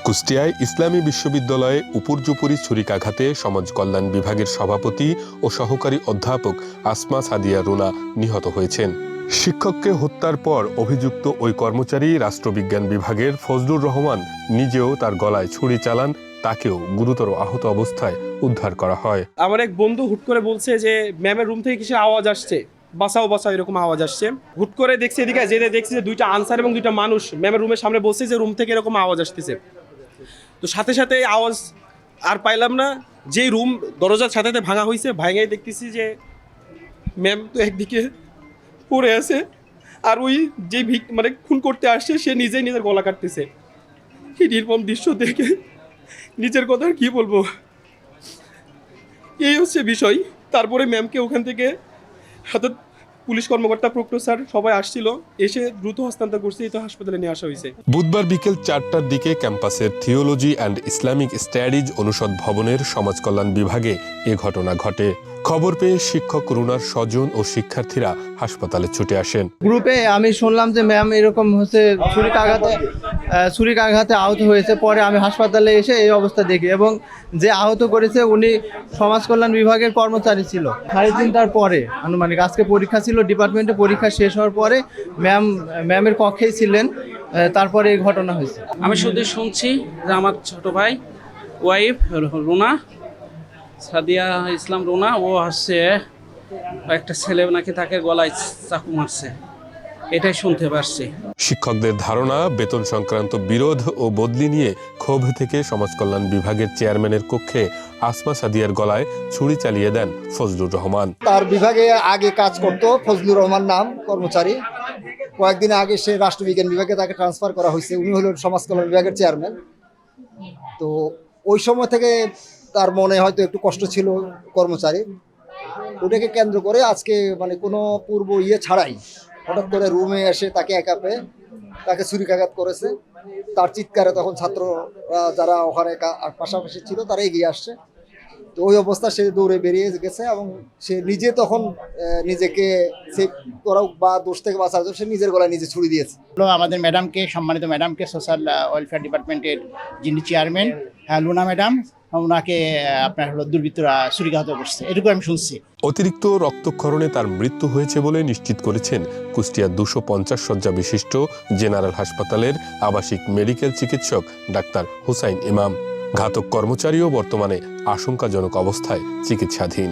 কুষ্টিয়ায় ইসলামী বিশ্ববিদ্যালয়ে উপর্যুপরি ছুরিকাঘাতে সমাজ কল্যাণ বিভাগের সভাপতি ও সহকারী অধ্যাপক আসমা সাদিয়া রুনা নিহত হয়েছেন। শিক্ষককে হত্যার পর অভিযুক্ত ওই কর্মচারী রাষ্ট্রবিজ্ঞান বিভাগের ফজলুর রহমান নিজেও তার গলায় ছুরি চালান, তাকেও গুরুতর আহত অবস্থায় উদ্ধার করা হয়। আমার এক বন্ধু হুট করে বলছে যে ম্যামের রুম থেকে কিছু আওয়াজ আসছে, বাঁচাও বাঁচাও এরকম আওয়াজ আসছে। হুট করে দেখছি এদিকে যেতে দেখছি যে দুইটা আনসার এবং দুইটা মানুষ ম্যামের রুমের সামনে বলছে যে রুম থেকে এরকম আওয়াজ আসতেছে। তো সাথে সাথে আওয়াজ আর পাইলাম না, যেই রুম দরজার সাথে সাথে ভাঙা হয়েছে, ভাঙাই দেখতেছি যে ম্যাম তো একদিকে পড়ে আছে, আর ওই যে মানে খুন করতে আসছে সে নিজেই নিজের গলা কাটতেছে। এই নির্মম দৃশ্য দেখে নিজের কথা আর কি বলবো, এই হচ্ছে বিষয়। তারপরে ম্যামকে ওখান থেকে হাতে পুলিশ কর্মকর্তা প্রক্টর স্যার সবাই আসছিল, এসে দ্রুত হস্তান্তর করছে, এই তো হাসপাতালে নিয়ে আসা হয়েছে। বুধবার বিকেল 4টার দিকে ক্যাম্পাসের থিওলজি অ্যান্ড ইসলামিক স্টাডিজ অনুষদ ভবনের সমাজ কল্যাণ বিভাগে এ ঘটনা ঘটে। খবর পেয়ে শিক্ষক রুনার স্বজন ও শিক্ষার্থীরা হাসপাতালে ছুটে আসেন। গ্রুপে আমি শুনলাম যে ম্যাম এরকম হচ্ছে ছুরিকাঘাতে আহত হয়েছে। পরে আমি হাসপাতালে এসে এই অবস্থা দেখি, এবং যে আহত করেছে উনি সমাজ কল্যাণ বিভাগের কর্মচারী ছিল। 3:30টার পরে আনুমানিক, আজকে পরীক্ষা ছিল, ডিপার্টমেন্টে পরীক্ষা শেষ হওয়ার পরে ম্যামের কক্ষেই ছিলেন, তারপরে এই ঘটনা হয়েছে। আমি শুধু শুনছি যে আমার ছোট ভাই ওয়াইফ রুনা সাদিয়া ইসলাম রুনা, ও হচ্ছে একটা ছেলে নাকি তাকে গলায় চাকু মারছে, এটাই শুনতে পারছি। শিক্ষকদের ধারণা, বেতন সংক্রান্ত বিরোধ ও বদলি নিয়ে ক্ষোভ থেকে সমাজ কল্যাণ বিভাগের চেয়ারম্যানের কক্ষে আসমা সাদিয়ার গলায় ছুরি চালিয়ে দেন ফজলুর রহমান। তার বিভাগে আগে কাজ করত ফজলুর রহমান নাম কর্মচারী। কয়েকদিন আগে সে রাষ্ট্রবিজ্ঞান বিভাগে তাকে ট্রান্সফার করা হয়েছে। উনি হলেন সমাজ কল্যাণ বিভাগের চেয়ারম্যান। তো ওই সময় থেকে তার মনে হয়তো একটু কষ্ট ছিল কর্মচারী, ওটাকে কেন্দ্র করে আজকে মানে কোনো পূর্ব ছাড়াই হঠাৎ করে রুমে এসে তাকে একা পেয়ে তাকে ছুরিকাঘাত করেছে। তার চিৎকারে তখন ছাত্ররা যারা ওখানে পাশাপাশি ছিল তারা এগিয়ে আসছে। তো ওই অবস্থা সে দৌড়ে বেরিয়ে গেছে, এবং সে নিজে তখন নিজেকে সেভ করা বা দোষ থেকে বাঁচার জন্য সে নিজের গলায় নিজে ছুরি দিয়েছে। আমাদের ম্যাডামকে, সম্মানিত ম্যাডামকে, সোশ্যাল ওয়েলফেয়ার ডিপার্টমেন্টের যিনি চেয়ারম্যান লুনা ম্যাডাম, ওনাকে আপনার দুর্বৃত্তরা ছুরিকাঘাত করছে, এটুকু আমি শুনছি। অতিরিক্ত রক্তক্ষরণে তার মৃত্যু হয়েছে বলে নিশ্চিত করেছেন কুষ্টিয়ার 250 শয্যা বিশিষ্ট জেনারেল হাসপাতালের আবাসিক মেডিকেল চিকিৎসক ডাক্তার হুসাইন ইমাম। ঘাতক কর্মচারীও বর্তমানে আশঙ্কাজনক অবস্থায় চিকিৎসাধীন।